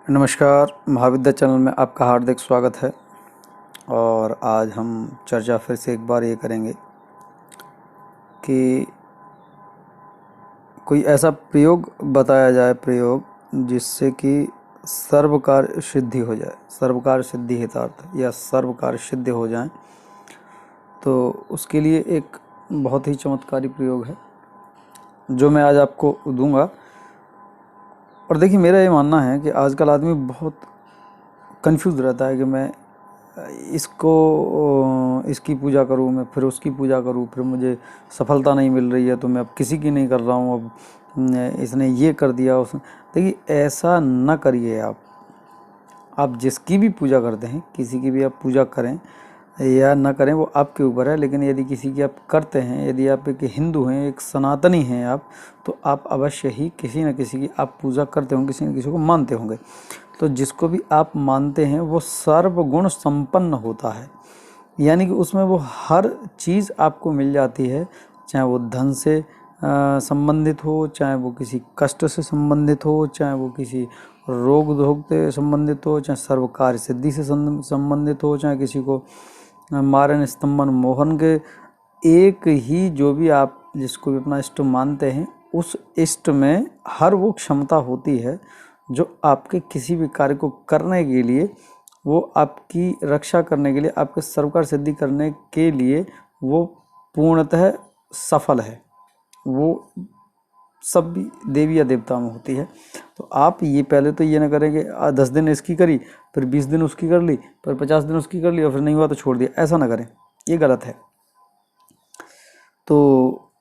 नमस्कार, महाविद्या चैनल में आपका हार्दिक स्वागत है। और आज हम चर्चा फिर से एक बार ये करेंगे कि कोई ऐसा प्रयोग बताया जाए, प्रयोग जिससे कि सर्व कार्य सिद्धि हो जाए, सर्व कार्य सिद्धि हितार्थ या सर्व कार्य सिद्ध हो जाए। तो उसके लिए एक बहुत ही चमत्कारी प्रयोग है जो मैं आज आपको दूंगा। और देखिए, मेरा ये मानना है कि आजकल आदमी बहुत कंफ्यूज रहता है कि मैं इसकी पूजा करूं, मैं फिर उसकी पूजा करूं, फिर मुझे सफलता नहीं मिल रही है तो मैं अब किसी की नहीं कर रहा हूं, अब इसने ये कर दिया उसने। देखिए, ऐसा न करिए। आप जिसकी भी पूजा करते हैं, किसी की भी आप पूजा करें या ना करें वो आपके ऊपर है, लेकिन यदि किसी की आप करते हैं, यदि आप एक हिंदू हैं, एक सनातनी हैं आप, तो आप अवश्य ही किसी न किसी की आप पूजा करते होंगे, किसी न किसी को मानते होंगे। तो जिसको भी आप मानते हैं वो सर्वगुण संपन्न होता है, यानी कि उसमें वो हर चीज़ आपको मिल जाती है, चाहे वो धन से संबंधित हो, चाहे वो किसी कष्ट से संबंधित हो, चाहे वो किसी रोग धोग से संबंधित हो, चाहे सर्व कार्य सिद्धि से संबंधित हो, चाहे किसी को मारन स्तंभन मोहन के। एक ही जो भी आप जिसको भी अपना इष्ट मानते हैं, उस इष्ट में हर वो क्षमता होती है जो आपके किसी भी कार्य को करने के लिए, वो आपकी रक्षा करने के लिए, आपके सर्वकार सिद्धि करने के लिए वो पूर्णतः सफल है। वो सब भी देवी या देवता में होती है। तो आप ये पहले तो ये ना करें कि 10 दिन इसकी करी, फिर 20 दिन उसकी कर ली, फिर 50 दिन उसकी कर ली और फिर नहीं हुआ तो छोड़ दिया। ऐसा ना करें, ये गलत है। तो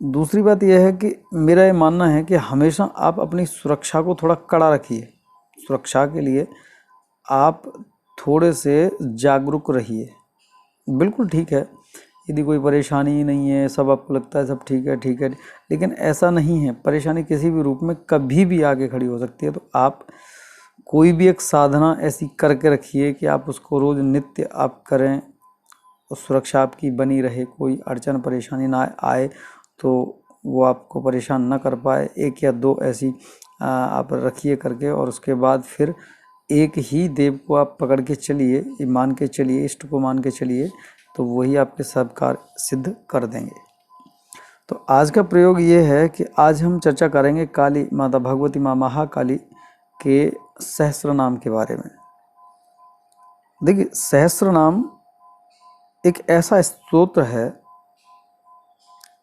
दूसरी बात यह है कि मेरा ये मानना है कि हमेशा आप अपनी सुरक्षा को थोड़ा कड़ा रखिए। सुरक्षा के लिए आप थोड़े से जागरूक रहिए। बिल्कुल ठीक है, यदि कोई परेशानी ही नहीं है, सब आपको लगता है सब ठीक है ठीक है, लेकिन ऐसा नहीं है। परेशानी किसी भी रूप में कभी भी आगे खड़ी हो सकती है। तो आप कोई भी एक साधना ऐसी करके रखिए कि आप उसको रोज़ नित्य आप करें और सुरक्षा आपकी बनी रहे, कोई अड़चन परेशानी ना आए, तो वो आपको परेशान ना कर पाए। एक या दो ऐसी आप रखिए करके, और उसके बाद फिर एक ही देव को आप पकड़ के चलिए, मान के चलिए, इष्ट को मान के चलिए, तो वही आपके सब कार्य सिद्ध कर देंगे। तो आज का प्रयोग ये है कि आज हम चर्चा करेंगे काली माता भगवती माँ महाकाली के सहस्त्र नाम के बारे में। देखिए, सहस्त्र नाम एक ऐसा स्तोत्र है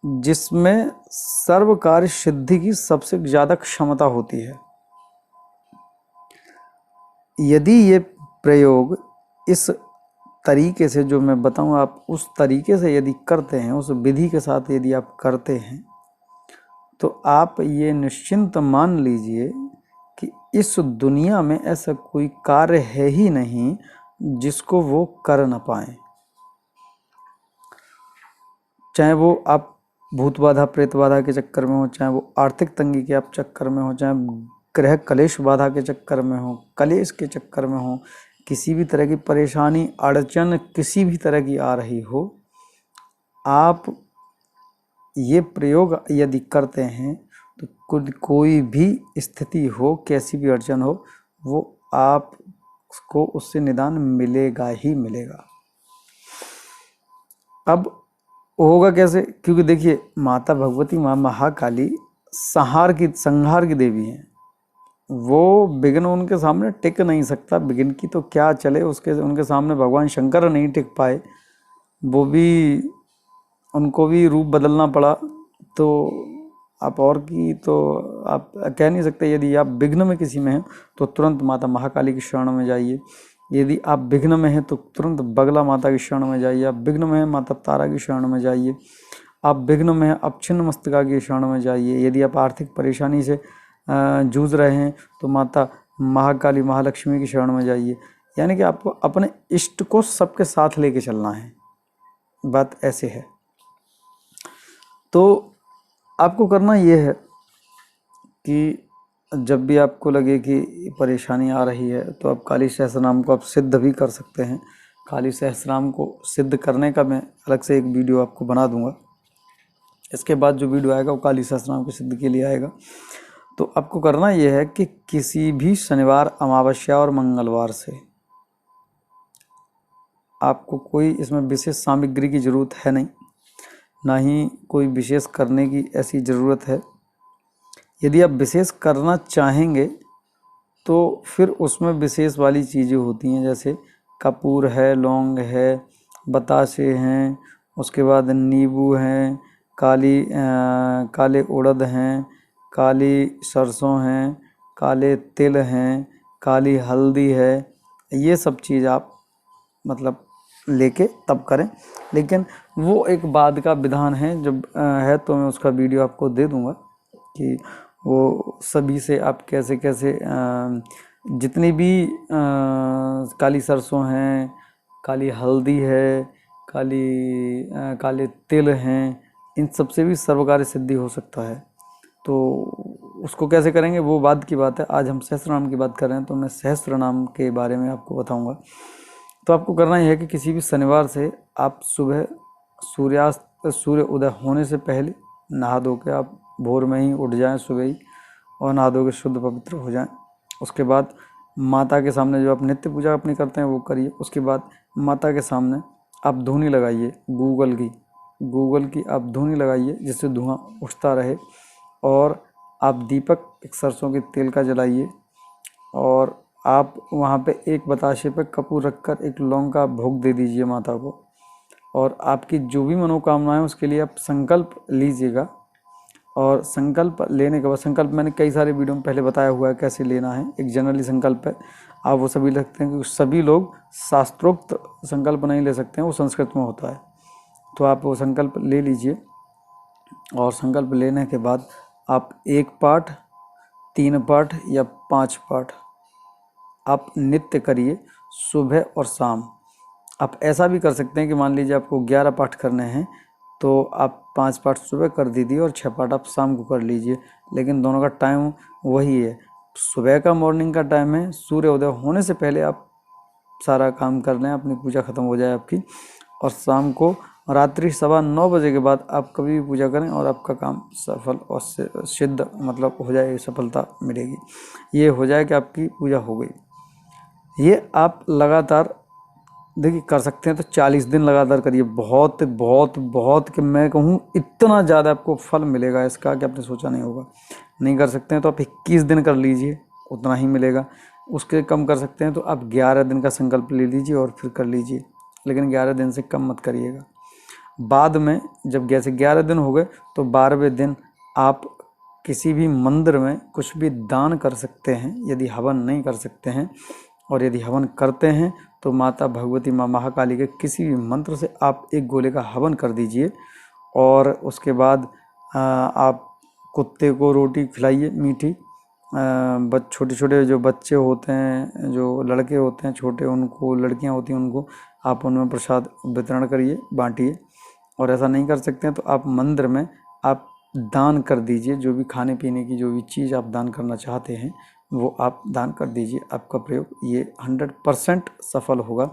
जिसमें सर्व कार्य सिद्धि की सबसे ज़्यादा क्षमता होती है। यदि ये प्रयोग इस तरीके से जो मैं बताऊं, आप उस तरीके से यदि करते हैं, उस विधि के साथ यदि आप करते हैं, तो आप ये निश्चिंत मान लीजिए कि इस दुनिया में ऐसा कोई कार्य है ही नहीं जिसको वो कर न पाए। चाहे वो आप भूत बाधा प्रेत बाधा के चक्कर में हो, चाहे वो आर्थिक तंगी के आप चक्कर में हो, चाहे ग्रह कलेश बाधा के चक्कर में हो, कलेश के चक्कर में हो, किसी भी तरह की परेशानी अड़चन किसी भी तरह की आ रही हो, आप ये प्रयोग यदि करते हैं तो कोई भी स्थिति हो, कैसी भी अड़चन हो, वो आपको उससे निदान मिलेगा ही मिलेगा। अब होगा कैसे? क्योंकि देखिए, माता भगवती माँ महाकाली संहार की देवी हैं। वो विघ्न उनके सामने टिक नहीं सकता। विघ्न की तो क्या चले, उनके सामने भगवान शंकर नहीं टिक पाए, वो भी, उनको भी रूप बदलना पड़ा। तो आप और की तो आप कह नहीं सकते। यदि आप विघ्न में किसी में हैं तो तुरंत माता महाकाली की शरण में जाइए। यदि आप विघ्न में हैं तो तुरंत बगला माता की शरण में जाइए। आप विघ्न में हैं, माता तारा की शरण में जाइए। आप विघ्न में हैं, आप छिन्न मस्तका की शरण में जाइए। यदि आप आर्थिक परेशानी से जूझ रहे हैं तो माता महाकाली महालक्ष्मी की शरण में जाइए। यानी कि आपको अपने इष्ट को सबके साथ लेके चलना है। बात ऐसे है। तो आपको करना ये है कि जब भी आपको लगे कि परेशानी आ रही है तो आप काली सहस्त्रनाम को आप सिद्ध भी कर सकते हैं। काली सहस्त्रनाम को सिद्ध करने का मैं अलग से एक वीडियो आपको बना दूंगा। इसके बाद जो वीडियो आएगा वो काली सहस्त्रनाम को सिद्ध के लिए आएगा। तो आपको करना यह है कि किसी भी शनिवार, अमावस्या और मंगलवार से आपको कोई इसमें विशेष सामग्री की ज़रूरत है नहीं, ना ही कोई विशेष करने की ऐसी ज़रूरत है। यदि आप विशेष करना चाहेंगे तो फिर उसमें विशेष वाली चीज़ें होती हैं, जैसे कपूर है, लौंग है, बतासे हैं, उसके बाद नींबू हैं, काले उड़द हैं, काली सरसों हैं, काले तिल हैं, काली हल्दी है। ये सब चीज़ आप मतलब लेके तब करें। लेकिन वो एक बाद का विधान है, जब है तो मैं उसका वीडियो आपको दे दूंगा कि वो सभी से आप कैसे कैसे जितनी भी काली सरसों हैं, काली हल्दी है, काले तिल हैं, इन सब से भी सर्वकार्य सिद्धि हो सकता है। तो उसको कैसे करेंगे वो बाद की बात है। आज हम सहस्त्र नाम की बात कर रहे हैं, तो मैं सहस्त्र नाम के बारे में आपको बताऊंगा। तो आपको करना यह है कि किसी भी शनिवार से आप सुबह सूर्य उदय होने से पहले नहा धो के आप भोर में ही उठ जाएं, सुबह ही, और नहा धो के शुद्ध पवित्र हो जाएं। उसके बाद माता के सामने जो आप नित्य पूजा अपनी करते हैं वो करिए। उसके बाद माता के सामने आप धूनी लगाइए, गूगल की आप धूनी लगाइए जिससे धुआं उठता रहे। और आप दीपक एक सरसों के तेल का जलाइए, और आप वहाँ पे एक बताशे पे कपूर रखकर एक लौंग का भोग दे दीजिए माता को। और आपकी जो भी मनोकामनाएं उसके लिए आप संकल्प लीजिएगा। और संकल्प लेने के बाद, संकल्प मैंने कई सारे वीडियो में पहले बताया हुआ है कैसे लेना है, एक जनरली संकल्प है, आप वो सभी लगते हैं कि सभी लोग शास्त्रोक्त संकल्प नहीं ले सकते हैं, वो संस्कृत में होता है। तो आप वो संकल्प ले लीजिए, और संकल्प लेने के बाद आप 1 पाठ, 3 पाठ या 5 पाठ आप नित्य करिए, सुबह और शाम। आप ऐसा भी कर सकते हैं कि मान लीजिए आपको 11 पाठ करने हैं, तो आप 5 पाठ सुबह कर दीजिए और 6 पाठ आप शाम को कर लीजिए। लेकिन दोनों का टाइम वही है, सुबह का मॉर्निंग का टाइम है, सूर्य उदय होने से पहले आप सारा काम कर लें, अपनी पूजा खत्म हो जाए आपकी। और शाम को रात्रि 9:15 बजे के बाद आप कभी भी पूजा करें और आपका काम सफल और सिद्ध मतलब हो जाए, सफलता मिलेगी। ये हो जाए कि आपकी पूजा हो गई। ये आप लगातार देखिए कर सकते हैं, तो 40 दिन लगातार करिए। बहुत बहुत बहुत कि मैं कहूँ इतना ज़्यादा आपको फल मिलेगा इसका कि आपने सोचा नहीं होगा। नहीं कर सकते हैं तो आप 21 दिन कर लीजिए, उतना ही मिलेगा। उसके कम कर सकते हैं तो आप 11 दिन का संकल्प ले लीजिए और फिर कर लीजिए, लेकिन 11 दिन से कम मत करिएगा। बाद में जब जैसे 11 दिन हो गए तो 12वें दिन आप किसी भी मंदिर में कुछ भी दान कर सकते हैं, यदि हवन नहीं कर सकते हैं। और यदि हवन करते हैं तो माता भगवती माँ महाकाली के किसी भी मंत्र से आप 1 गोले का हवन कर दीजिए। और उसके बाद आप कुत्ते को रोटी खिलाइए मीठी। छोटे छोटे जो बच्चे होते हैं, जो लड़के होते हैं छोटे, उनको, लड़कियां होती हैं उनको आप उनमें प्रसाद वितरण करिए, बांटिए। और ऐसा नहीं कर सकते हैं तो आप मंदिर में आप दान कर दीजिए, जो भी खाने पीने की जो भी चीज़ आप दान करना चाहते हैं वो आप दान कर दीजिए। आपका प्रयोग ये 100% सफल होगा।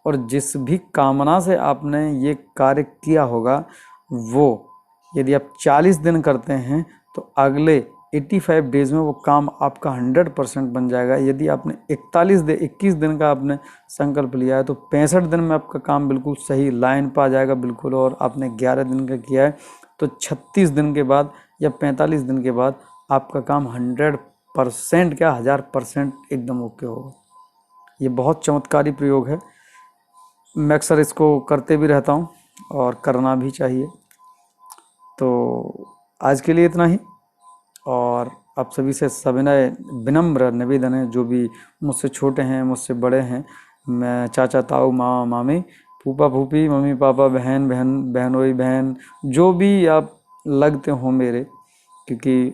और जिस भी कामना से आपने ये कार्य किया होगा, वो यदि आप 40 दिन करते हैं तो अगले 85 डेज में वो काम आपका 100% बन जाएगा। यदि आपने 21 दिन का आपने संकल्प लिया है तो 65 दिन में आपका काम बिल्कुल सही लाइन पर आ जाएगा बिल्कुल। और आपने 11 दिन का किया है तो 36 दिन के बाद या 45 दिन के बाद आपका काम 100% क्या 1000% एकदम ओके होगा। ये बहुत चमत्कारी प्रयोग है, मैं अक्सर इसको करते भी रहता हूँ और करना भी चाहिए। तो आज के लिए इतना ही। और आप सभी से सविनय विनम्र निवेदन है, जो भी मुझसे छोटे हैं, मुझसे बड़े हैं, मैं चाचा ताऊ मामा मामी, फूफा फूफी, मम्मी पापा, बहन बहनोई बहन, जो भी आप लगते हो मेरे, क्योंकि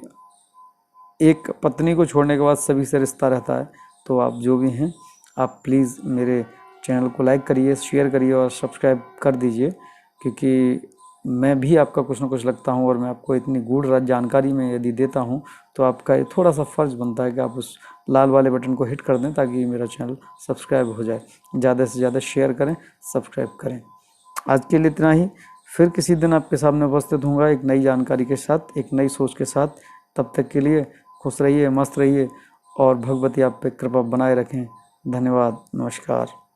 एक पत्नी को छोड़ने के बाद सभी से रिश्ता रहता है। तो आप जो भी हैं, आप प्लीज़ मेरे चैनल को लाइक करिए, शेयर करिए और सब्सक्राइब कर दीजिए, क्योंकि मैं भी आपका कुछ ना कुछ लगता हूँ। और मैं आपको इतनी गूढ़ जानकारी में यदि देता हूँ तो आपका ये थोड़ा सा फ़र्ज़ बनता है कि आप उस लाल वाले बटन को हिट कर दें ताकि मेरा चैनल सब्सक्राइब हो जाए। ज़्यादा से ज़्यादा शेयर करें, सब्सक्राइब करें। आज के लिए इतना ही। फिर किसी दिन आपके सामने उपस्थित होऊंगा एक नई जानकारी के साथ, एक नई सोच के साथ। तब तक के लिए खुश रहिए, मस्त रहिए और भगवती आप पे कृपा बनाए रखें। धन्यवाद, नमस्कार।